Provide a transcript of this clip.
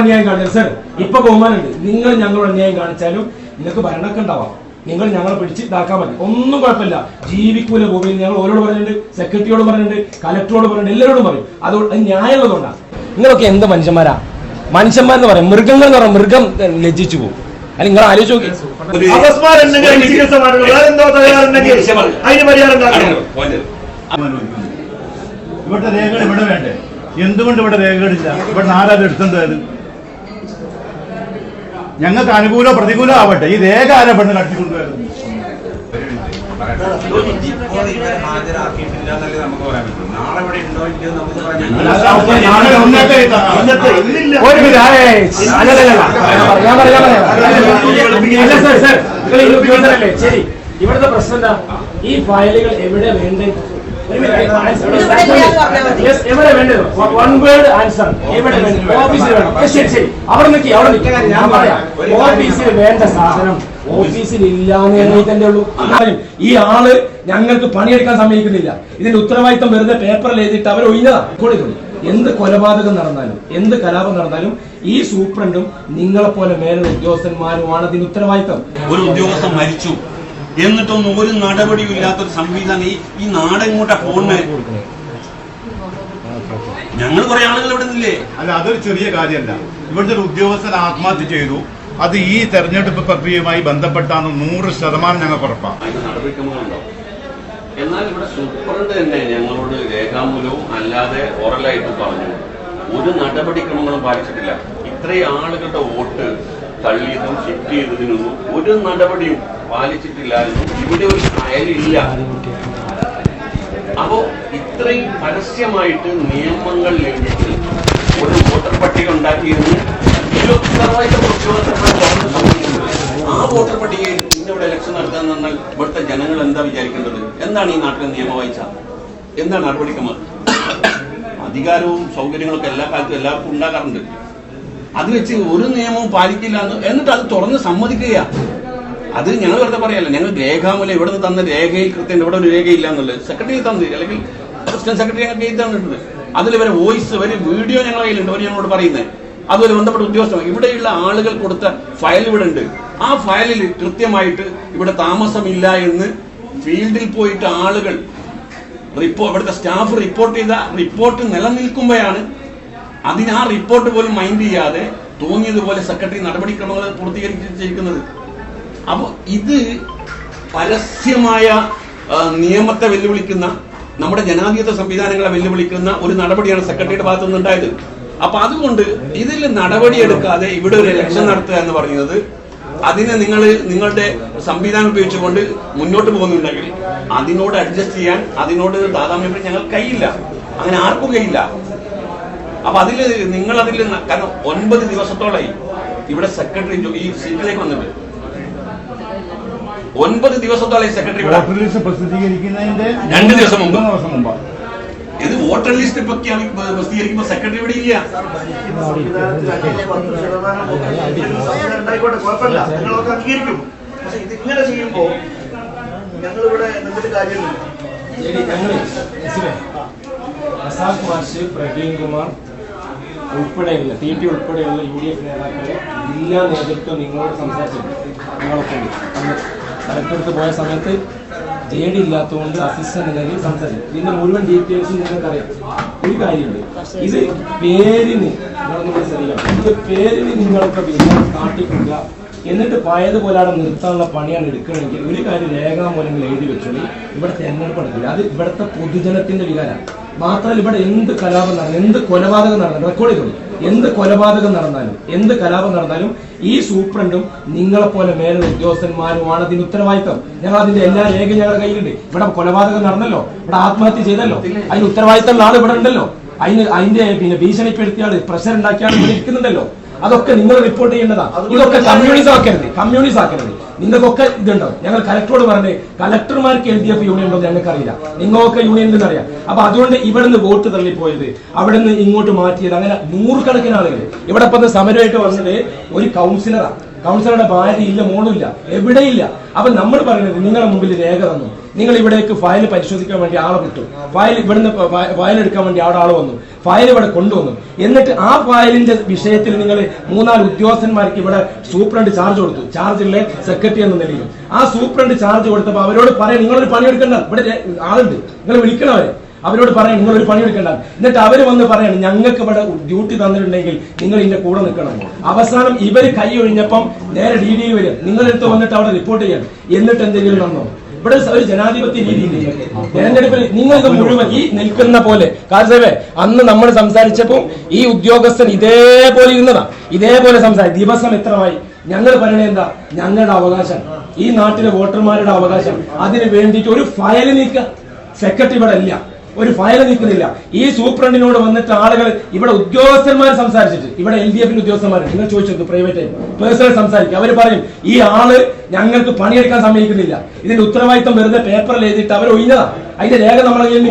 അന്യായം കാണിച്ചാൽ സർ ഇപ്പൊ ബഹുമാനുണ്ട്, നിങ്ങൾ ഞങ്ങളോട് അന്യായം കാണിച്ചാലും നിങ്ങൾക്ക് ഭരണമൊക്കെ ഉണ്ടാവാം, നിങ്ങൾ ഞങ്ങളെ പിടിച്ച് ഇതാക്കാൻ മതി, ഒന്നും കുഴപ്പമില്ല. ജീവിക്കൂല ഭൂമിയിൽ ഞങ്ങൾ ഓരോട് പറഞ്ഞിട്ടുണ്ട്, സെക്രട്ടറിയോട് പറഞ്ഞിട്ടുണ്ട്, കലക്ടറോട് പറഞ്ഞിട്ടുണ്ട്, എല്ലാവരോടും പറയും. അതുകൊണ്ട് ന്യായമുള്ളതുകൊണ്ടാണ്. നിങ്ങളൊക്കെ എന്ത് മനുഷ്യന്മാരാ? മനുഷ്യന്മാരെന്ന് പറയാം, മൃഗങ്ങൾ എന്ന് പറയാം, മൃഗം ലജ്ജിച്ചു പോകും. അല്ലെങ്കിൽ നിങ്ങൾ ആലോചിച്ച് നോക്കി, ഇവിടുത്തെ രേഖകൾ ഇവിടെ വേണ്ടേ? എന്തുകൊണ്ട് ഇവിടെ രേഖകളില്ല? ഇവിടെ ആരാലും എടുത്തേണ്ടത്? ഞങ്ങൾക്ക് അനുകൂലോ പ്രതികൂലോ ആവട്ടെ, ഈ രേഖ ആരാ പെണ്ണ് കട്ടിക്കൊണ്ടുവരുന്നത്? ശരി, ഇവിടുത്തെ പ്രശ്നം എന്താ? ഈ ഫയലുകൾ എവിടെ വേണ്ടേ? എവിടെ വേണ്ടത്? One word answer. എവിടെ വേണ്ടത്? ഓഫീസിൽ വേണം. ശരി ശരി, അവിടെ നിൽക്കി, അവിടെ നിൽക്കാൻ ഞാൻ പറയാം. ഓഫീസിൽ വേണ്ട സാധനം ഓഫീസിൽ ഇല്ലാന്ന് എണ്ണി തന്നെ ഉള്ളൂ. ഈ ആള് ഞങ്ങൾക്ക് പണിയെടുക്കാൻ സമ്മതിക്കുന്നില്ല. ഇതിന്റെ ഉത്തരവാദിത്തം വെറുതെ പേപ്പറിൽ എഴുതിയിട്ട് അവർ ഒഴിഞ്ഞതാ. എന്ത് കൊലപാതകം നടന്നാലും എന്ത് കലാപം നടന്നാലും ഈ സൂപ്രണ്ടും നിങ്ങളെപ്പോലെ മേലുള്ള ഉദ്യോഗസ്ഥന്മാരുമാണ് അതിന് ഉത്തരവാദിത്തം. ഒരു ഉദ്യോഗസ്ഥൻ മരിച്ചു എന്നിട്ടൊന്നും ഒരു നടപടിയും ഇല്ലാത്തൊരു സംവിധാനം ഈ നാടെങ്ങോട്ടാ പോകുന്നത്? ഞങ്ങൾ കുറെ ആളുകൾ ഇവിടെ നിന്നില്ലേ? അല്ല, അതൊരു ചെറിയ കാര്യമല്ല. ഇവിടുത്തെ ഒരു ഉദ്യോഗസ്ഥൻ ആത്മഹത്യ ചെയ്തു, അത് ഈ തെരഞ്ഞെടുപ്പ് പ്രക്രിയയുമായി ബന്ധപ്പെട്ടാണ് 100% ഞങ്ങൾക്ക് ഉറപ്പാണ്. നടപടിക്രമങ്ങളുണ്ടോ? എന്നാൽ ഇവിടെ സൂപ്രണ്ട് തന്നെ ഞങ്ങളോട് രേഖാമൂലവും അല്ലാതെ ഓറലായിട്ടും പറഞ്ഞു ഒരു നടപടിക്രമങ്ങളും പാലിച്ചിട്ടില്ല. ഇത്രയും ആളുകളുടെ വോട്ട് തള്ളിയതും ഷിഫ്റ്റ് ചെയ്തതിനൊന്നും ഒരു നടപടിയും പാലിച്ചിട്ടില്ലായിരുന്നു. ഇവിടെ ഒരു ഫയലില്ല. അപ്പോ ഇത്രയും പരസ്യമായിട്ട് നിയമങ്ങൾ ലംഘിച്ച് ഒരു വോട്ടർ പട്ടിക ഉണ്ടാക്കിയെന്ന് ആ വോട്ടർ പട്ടികയിൽ പിന്നെ ഇവിടെ ഇലക്ഷൻ നടത്താൻ പറഞ്ഞാൽ ഇവിടുത്തെ ജനങ്ങൾ എന്താ വിചാരിക്കേണ്ടത്? എന്താണ് ഈ നാട്ടിലെ നിയമവാഴ്ച? എന്താണ് നടപടിക്രമം? അധികാരവും സൗകര്യങ്ങളൊക്കെ എല്ലാ കാലത്തും എല്ലാവർക്കും ഉണ്ടാകാറുണ്ട്. അത് വെച്ച് ഒരു നിയമവും പാലിക്കില്ല എന്നിട്ട് അത് തുറന്ന് സമ്മതിക്കുക. അത് ഞങ്ങൾ വെറുതെ പറയല്ല, ഞങ്ങൾ രേഖാമൂലം ഇവിടെ നിന്ന് തന്ന രേഖയിൽ കൃത്യം ഇവിടെ ഒരു രേഖയില്ല എന്നുള്ളത് സെക്രട്ടറി തന്നത്, അല്ലെങ്കിൽ അസിസ്റ്റന്റ് സെക്രട്ടറി ഞങ്ങൾക്ക് എഴുതി തന്നിട്ടുണ്ട്. അതിൽ വരെ വോയിസ് വരെ വീഡിയോ ഞങ്ങളുടെ കയ്യിലുണ്ട്, അവർ ഞങ്ങളോട് പറയുന്നത്. അതുപോലെ ബന്ധപ്പെട്ട ഉദ്യോഗസ്ഥർ ഇവിടെയുള്ള ആളുകൾ കൊടുത്ത ഫയൽ ഇവിടെ ഉണ്ട്. ആ ഫയലിൽ കൃത്യമായിട്ട് ഇവിടെ താമസമില്ല എന്ന് ഫീൽഡിൽ പോയിട്ട് ആളുകൾ ഇവിടുത്തെ സ്റ്റാഫ് റിപ്പോർട്ട് ചെയ്ത റിപ്പോർട്ട് നിലനിൽക്കുമ്പോഴാണ് ആ റിപ്പോർട്ട് പോലും മൈൻഡ് ചെയ്യാതെ തോന്നിയതുപോലെ സെക്രട്ടറി നടപടിക്രമങ്ങൾ പൂർത്തീകരിച്ചിരിക്കുന്നത്. അപ്പോൾ ഇത് പരസ്യമായ നിയമത്തെ വെല്ലുവിളിക്കുന്ന, നമ്മുടെ ജനാധിപത്യ സംവിധാനങ്ങളെ വെല്ലുവിളിക്കുന്ന ഒരു നടപടിയാണ് സെക്രട്ടറിയുടെ ഭാഗത്തു നിന്നുണ്ടായത്. അപ്പൊ അതുകൊണ്ട് ഇതിൽ നടപടിയെടുക്കാതെ ഇവിടെ ഒരു ഇലക്ഷൻ നടത്തുക എന്ന് പറയുന്നത്, അതിനെ നിങ്ങളുടെ സംവിധാനം ഉപയോഗിച്ചുകൊണ്ട് മുന്നോട്ട് പോകുന്നുണ്ടെങ്കിൽ അതിനോട് അഡ്ജസ്റ്റ് ചെയ്യാൻ, അതിനോട് താതാമ്യപ്പെടാൻ ഞങ്ങൾക്ക് കഴിയില്ല. അങ്ങനെ ആർക്കും കഴിയില്ല. അപ്പൊ നിങ്ങളതിൽ കാരണം 9 ദിവസത്തോളായി ഇവിടെ സെക്രട്ടറി ഈ സീറ്റിലേക്ക് വന്നിട്ട് 9 ദിവസത്തോളായി സെക്രട്ടറി പ്രസിദ്ധീകരിക്കുന്നതിന്റെ 2 ദിവസം മുമ്പ് ഇത് വോട്ടർ ലിസ്റ്റ് പ്രസിദ്ധീകരിക്കുമ്പോൾ സെക്രട്ടറി ഇവിടെ ഇല്ല. ഇതിങ്ങനെ ചെയ്യുമ്പോ ഞങ്ങളിവിടെ നിന്നിട്ട് കാര്യമില്ല. പ്രവീൺ കുമാർ ഉൾപ്പെടെയുള്ള TT ഉൾപ്പെടെയുള്ള UDF നേതാക്കളെ ജില്ലാ നേതൃത്വം നിങ്ങളോട് സംസാരിച്ചിട്ടുണ്ട്. നിങ്ങളൊക്കെ കലക്ടറെടുത്ത് പോയ സമയത്ത് JD ഇല്ലാത്തതുകൊണ്ട് അസിസ്റ്റന്റ് നിലയിൽ സംസാരിച്ചു. ഇതിന്റെ മുഴുവൻ ഡീറ്റെയിൽസും നിങ്ങൾക്കറിയാം. ഒരു കാര്യമുണ്ട്, ഇത് പേരിന് നിങ്ങളൊന്നും ശ്രദ്ധിക്കണം. ഇത് പേരിന് നിങ്ങളൊക്കെ പിന്നെ കാട്ടിക്കൊടുക്കുക, എന്നിട്ട് പഴയതുപോലെ അവിടെ നിർത്താനുള്ള പണിയാണ് എടുക്കണമെങ്കിൽ ഒരു കാര്യം രേഖാമൂലങ്ങൾ എഴുതി വെച്ചോളി. ഇവിടെ തെരഞ്ഞെടുപ്പ് നടക്കില്ല. അത് ഇവിടുത്തെ പൊതുജനത്തിന്റെ വികാരമാണ്. മാത്രമല്ല ഇവിടെ എന്ത് കലാപം നടന്നാലും, എന്ത് കൊലപാതകം നടന്നാലും, റെക്കോർഡ് ചെയ്തോളൂ, എന്ത് കൊലപാതകം നടന്നാലും എന്ത് കലാപം നടന്നാലും ഈ സൂപ്രണ്ടും നിങ്ങളെപ്പോലെ മേലുള്ള ഉദ്യോഗസ്ഥന്മാരുമാണ് അതിന് ഉത്തരവാദിത്തം. ഞങ്ങൾ അതിന്റെ എല്ലാ രേഖയും ഞങ്ങളുടെ കയ്യിലുണ്ട്. ഇവിടെ കൊലപാതകം നടന്നല്ലോ, ഇവിടെ ആത്മഹത്യ ചെയ്തല്ലോ, അതിന് ഉത്തരവാദിത്തം ആൾ ഇവിടെ ഉണ്ടല്ലോ. അതിന്റെ ഭീഷണിപ്പെടുത്തിയ ആള് പ്രഷർ ഉണ്ടാക്കിയ ആൾ ഇവിടെ ഇരിക്കുന്നുണ്ടല്ലോ. അതൊക്കെ നിങ്ങൾ റിപ്പോർട്ട് ചെയ്യേണ്ടതാണ്. ഇതൊക്കെ കമ്മ്യൂണിസം ആക്കരുത്. നിങ്ങൾക്കൊക്കെ ഇതുണ്ടാവും. ഞങ്ങൾ കലക്ടറോട് പറഞ്ഞേ, കലക്ടർമാർക്ക് LDF യൂണിയൻ ഉണ്ടോ ഞങ്ങൾക്ക് അറിയില്ല, നിങ്ങളൊക്കെ യൂണിയൻ ഉണ്ടെന്ന് അറിയാം. അപ്പൊ അതുകൊണ്ട് ഇവിടുന്ന് വോട്ട് തള്ളിപ്പോയത്, അവിടെ നിന്ന് ഇങ്ങോട്ട് മാറ്റിയത്, അങ്ങനെ 100 ആളുകൾ ഇവിടെ ഇപ്പൊ സമരമായിട്ട് വന്നത് ഒരു കൗൺസിലറുടെ ഭാര്യ ഇല്ല, മോളുമില്ല, എവിടെയില്ല. അപ്പൊ നമ്മൾ പറയുന്നത് നിങ്ങളുടെ മുമ്പിൽ രേഖ തന്നു, നിങ്ങൾ ഇവിടേക്ക് ഫയൽ പരിശോധിക്കാൻ വേണ്ടി ആളെ വിട്ടു, ഫയൽ ഇവിടുന്ന് ഫയൽ എടുക്കാൻ വേണ്ടി അവിടെ ആള് വന്നു, ഫയൽ ഇവിടെ കൊണ്ടുവന്നു. എന്നിട്ട് ആ ഫയലിന്റെ വിഷയത്തിൽ നിങ്ങൾ 3-4 ഉദ്യോഗസ്ഥന്മാർക്ക് ഇവിടെ സൂപ്രണ്ട് ചാർജ് കൊടുത്തു, ചാർജിലെ സെക്രട്ടറി എന്ന നിലയിൽ. ആ സൂപ്രണ്ട് ചാർജ് കൊടുത്തപ്പോൾ അവരോട് പറയാം നിങ്ങളൊരു പണിയെടുക്കണ്ട, ഇവിടെ ആളുണ്ട്, നിങ്ങൾ വിളിക്കണവരെ, അവരോട് പറയാം നിങ്ങളൊരു പണിയെടുക്കണ്ട. എന്നിട്ട് അവർ വന്ന് പറയാണ് ഞങ്ങൾക്ക് ഇവിടെ ഡ്യൂട്ടി തന്നിട്ടുണ്ടെങ്കിൽ നിങ്ങൾ ഇതിന്റെ കൂടെ നിൽക്കണം. അവസാനം ഇവർ കൈ ഒഴിഞ്ഞപ്പം നേരെ DD വരിക, നിങ്ങളെടുത്ത് വന്നിട്ട് അവിടെ റിപ്പോർട്ട് ചെയ്യണം. എന്നിട്ട് എന്തെങ്കിലും നന്നോ? ഇവിടെ ഒരു ജനാധിപത്യ രീതിയിൽ തെരഞ്ഞെടുപ്പിൽ നിങ്ങൾ ഇത് മുഴുവൻ ഈ നിൽക്കുന്ന പോലെ കാർസേവേ അന്ന് നമ്മൾ സംസാരിച്ചപ്പോൾ ഈ ഉദ്യോഗസ്ഥൻ ഇതേപോലെ ഇരുന്നതാ, ഇതേപോലെ സംസാരിക്കും. ദിവസം എത്രമായി? ഞങ്ങൾ പറയണേ എന്താ? ഞങ്ങളുടെ അവകാശം, ഈ നാട്ടിലെ വോട്ടർമാരുടെ അവകാശം, അതിന് വേണ്ടിയിട്ട് ഒരു ഫയൽ നീക്കുക. സെക്രട്ടറി ഇവിടെ ഇല്ല, ഒരു ഫയൽ നീക്കുന്നില്ല. ഈ സൂപ്രണ്ടിനോട് വന്നിട്ട് ആളുകൾ ഇവിടെ ഉദ്യോഗസ്ഥന്മാർ സംസാരിച്ചിട്ട്, ഇവിടെ LDF ഉദ്യോഗസ്ഥന്മാർ നിങ്ങൾ ചോദിച്ചത് പ്രൈവറ്റ് പേഴ്സണൽ സംസാരിക്കും. അവർ പറയും ഈ ആള് ഞങ്ങൾക്ക് പണിയെടുക്കാൻ സമ്മതിക്കുന്നില്ല, ഇതിന്റെ ഉത്തരവാദിത്തം വെറുതെ പേപ്പറിൽ എഴുതിയിട്ട് അവർ ഒഴിഞ്ഞതാ. അതിന്റെ രേഖ നമ്മളെ കയ്യിൽ